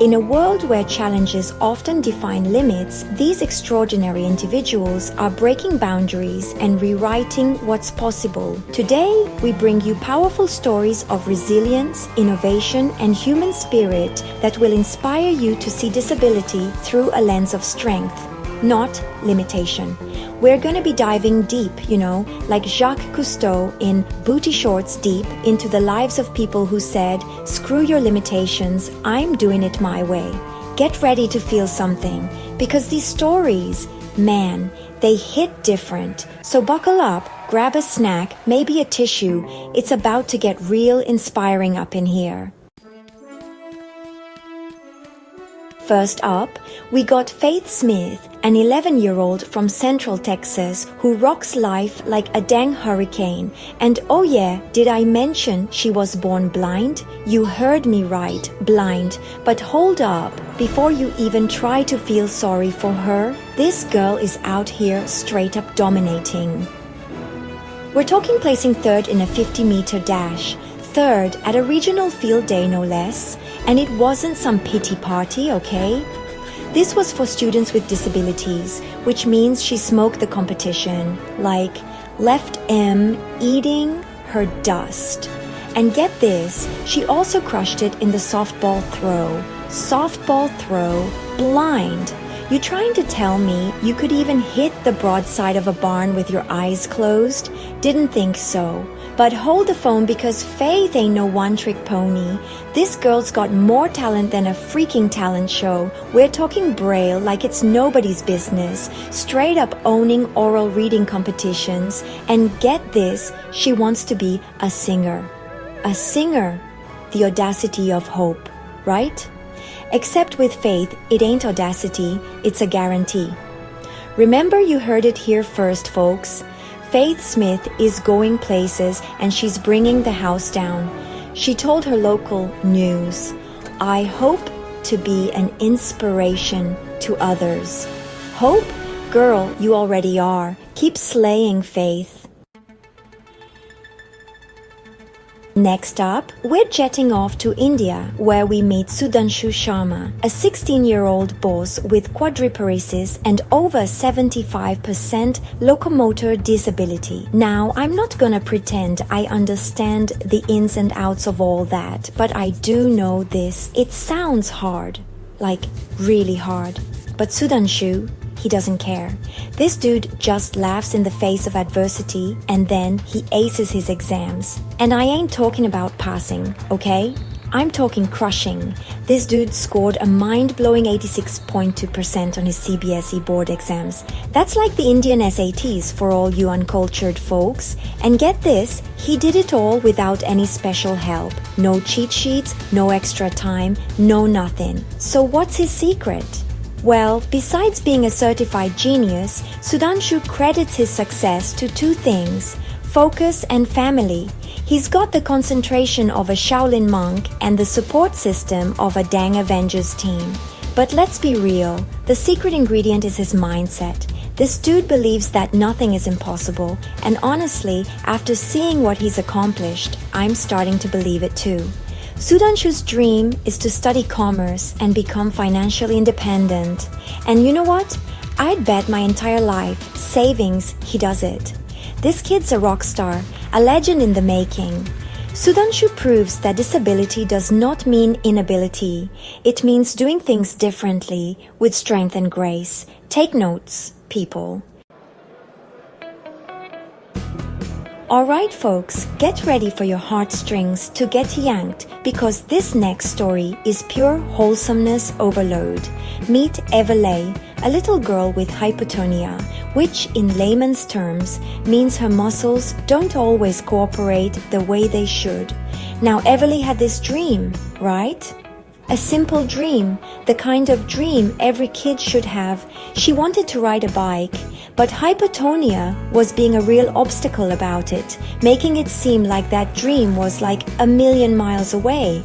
In a world where challenges often define limits, these extraordinary individuals are breaking boundaries and rewriting what's possible. Today, we bring you powerful stories of resilience, innovation, and human spirit that will inspire you to see disability through a lens of strength, not limitation. We're going to be diving deep, like Jacques Cousteau in Booty Shorts Deep, into the lives of people who said, "Screw your limitations, I'm doing it my way." Get ready to feel something, because these stories, man, they hit different. So buckle up, grab a snack, maybe a tissue. It's about to get real inspiring up in here. First up, we got Faith Smith, an 11-year-old from Central Texas who rocks life like a dang hurricane. And oh yeah, did I mention she was born blind? You heard me right, blind. But hold up, before you even try to feel sorry for her, this girl is out here straight up dominating. We're talking placing third in a 50-meter dash, third at a regional field day no less, and it wasn't some pity party, okay? This was for students with disabilities, which means she smoked the competition, like left M eating her dust. And get this, she also crushed it in the softball throw. Softball throw, blind. You trying to tell me you could even hit the broadside of a barn with your eyes closed? Didn't think so. But hold the phone, because Faith ain't no one-trick pony. This girl's got more talent than a freaking talent show. We're talking Braille like it's nobody's business, straight up owning oral reading competitions. And get this, she wants to be a singer. A singer. The audacity of hope, right? Except with Faith, it ain't audacity, it's a guarantee. Remember, you heard it here first, folks. Faith Smith is going places, and she's bringing the house down. She told her local news, "I hope to be an inspiration to others." Hope? Girl, you already are. Keep slaying, Faith. Next up, we're jetting off to India, where we meet Sudhanshu Sharma, a 16-year-old boss with quadriparesis and over 75% locomotor disability. Now, I'm not gonna pretend I understand the ins and outs of all that, but I do know this. It sounds hard, like really hard. But Sudhanshu, he doesn't care. This dude just laughs in the face of adversity, and then he aces his exams. And I ain't talking about passing, okay? I'm talking crushing. This dude scored a mind-blowing 86.2% on his CBSE board exams. That's like the Indian SATs for all you uncultured folks. And get this, he did it all without any special help. No cheat sheets, no extra time, no nothing. So what's his secret? Well, besides being a certified genius, Sudhanshu credits his success to two things: focus and family. He's got the concentration of a Shaolin monk and the support system of a dang Avengers team. But let's be real, the secret ingredient is his mindset. This dude believes that nothing is impossible, and honestly, after seeing what he's accomplished, I'm starting to believe it too. Sudhanshu's dream is to study commerce and become financially independent. And you know what? I'd bet my entire life, savings, he does it. This kid's a rock star, a legend in the making. Sudhanshu proves that disability does not mean inability. It means doing things differently, with strength and grace. Take notes, people. Alright folks, get ready for your heartstrings to get yanked, because this next story is pure wholesomeness overload. Meet Everleigh, a little girl with hypotonia, which in layman's terms means her muscles don't always cooperate the way they should. Now Everleigh had this dream, right? A simple dream, the kind of dream every kid should have. She wanted to ride a bike, but hypotonia was being a real obstacle about it, making it seem like that dream was like a million miles away.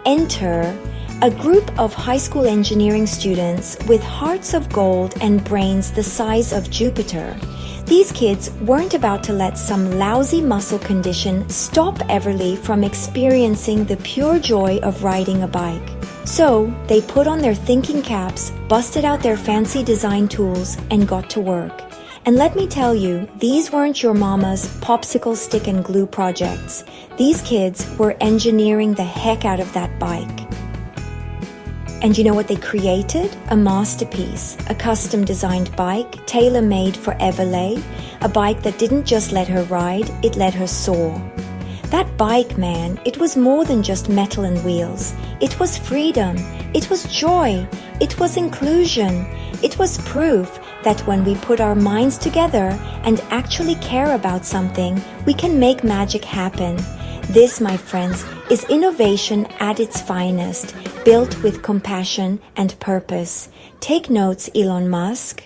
Enter a group of high school engineering students with hearts of gold and brains the size of Jupiter. These kids weren't about to let some lousy muscle condition stop Everleigh from experiencing the pure joy of riding a bike. So they put on their thinking caps, busted out their fancy design tools, and got to work. And let me tell you, these weren't your mama's popsicle stick and glue projects. These kids were engineering the heck out of that bike. And you know what they created? A masterpiece, a custom-designed bike, tailor-made for Everleigh, a bike that didn't just let her ride, it let her soar. That bike, man, it was more than just metal and wheels. It was freedom, it was joy, it was inclusion, it was proof that when we put our minds together and actually care about something, we can make magic happen. This, my friends, is innovation at its finest, built with compassion and purpose. Take notes, Elon Musk.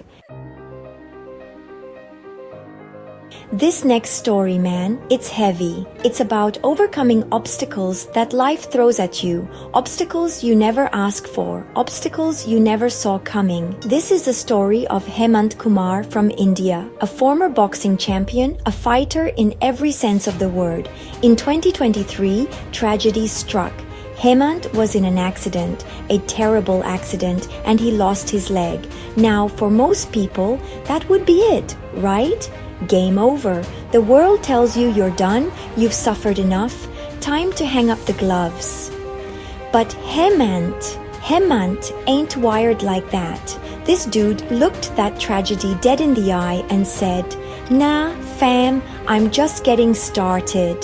This next story, man, it's heavy. It's about overcoming obstacles that life throws at you. Obstacles you never asked for. Obstacles you never saw coming. This is the story of Hemant Kumar from India, a former boxing champion, a fighter in every sense of the word. In 2023, tragedy struck. Hemant was in an accident, a terrible accident, and he lost his leg. Now, for most people, that would be it, right? Game over. The world tells you you're done, you've suffered enough, time to hang up the gloves. But Hemant ain't wired like that. This dude looked that tragedy dead in the eye and said, "Nah, fam, I'm just getting started."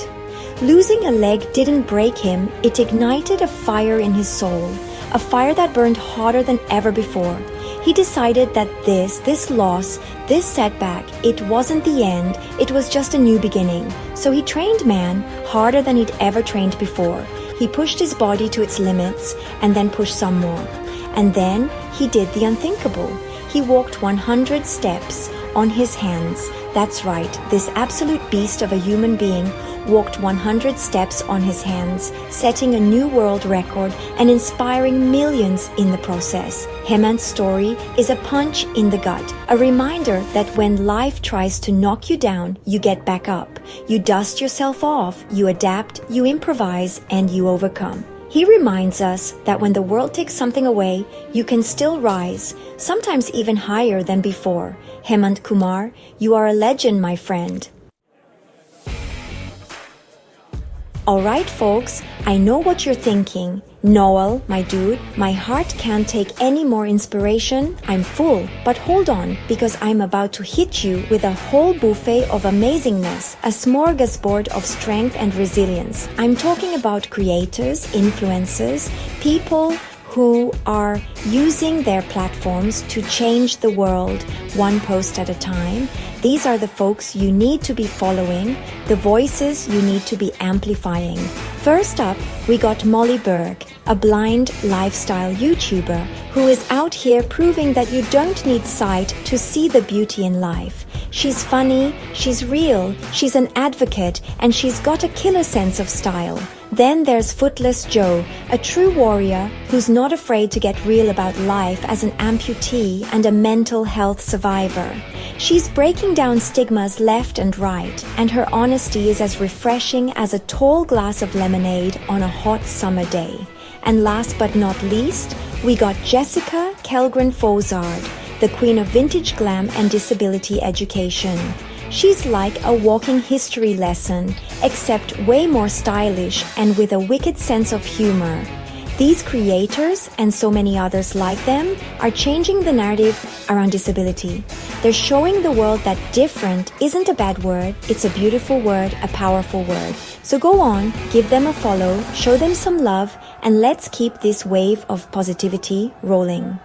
Losing a leg didn't break him, it ignited a fire in his soul, a fire that burned hotter than ever before. He decided that this loss, this setback, it wasn't the end, it was just a new beginning. So he trained, man, harder than he'd ever trained before. He pushed his body to its limits and then pushed some more. And then he did the unthinkable. He walked 100 steps on his hands. That's right, this absolute beast of a human being walked 100 steps on his hands, setting a new world record and inspiring millions in the process. Hemant's story is a punch in the gut, a reminder that when life tries to knock you down, you get back up. You dust yourself off, you adapt, you improvise, and you overcome. He reminds us that when the world takes something away, you can still rise, sometimes even higher than before. Hemant Kumar, you are a legend, my friend. Alright folks, I know what you're thinking. Noel, my dude, my heart can't take any more inspiration. I'm full. But hold on, because I'm about to hit you with a whole buffet of amazingness, a smorgasbord of strength and resilience. I'm talking about creators, influencers, people who are using their platforms to change the world one post at a time. These are the folks you need to be following, the voices you need to be amplifying. First up, we got Molly Berg, a blind lifestyle YouTuber who is out here proving that you don't need sight to see the beauty in life. She's funny, she's real, she's an advocate, and she's got a killer sense of style. Then there's Footless Joe, a true warrior who's not afraid to get real about life as an amputee and a mental health survivor. She's breaking down stigmas left and right, and her honesty is as refreshing as a tall glass of lemonade on a hot summer day. And last but not least, we got Jessica Kellgren-Fozard, the queen of vintage glam and disability education. She's like a walking history lesson, except way more stylish and with a wicked sense of humor. These creators, and so many others like them, are changing the narrative around disability. They're showing the world that different isn't a bad word, it's a beautiful word, a powerful word. So go on, give them a follow, show them some love, and let's keep this wave of positivity rolling.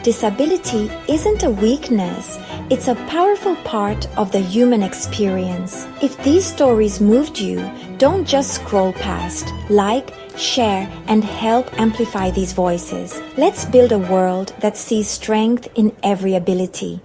Disability isn't a weakness, it's a powerful part of the human experience. If these stories moved you, don't just scroll past. Like, share, and help amplify these voices. Let's build a world that sees strength in every ability.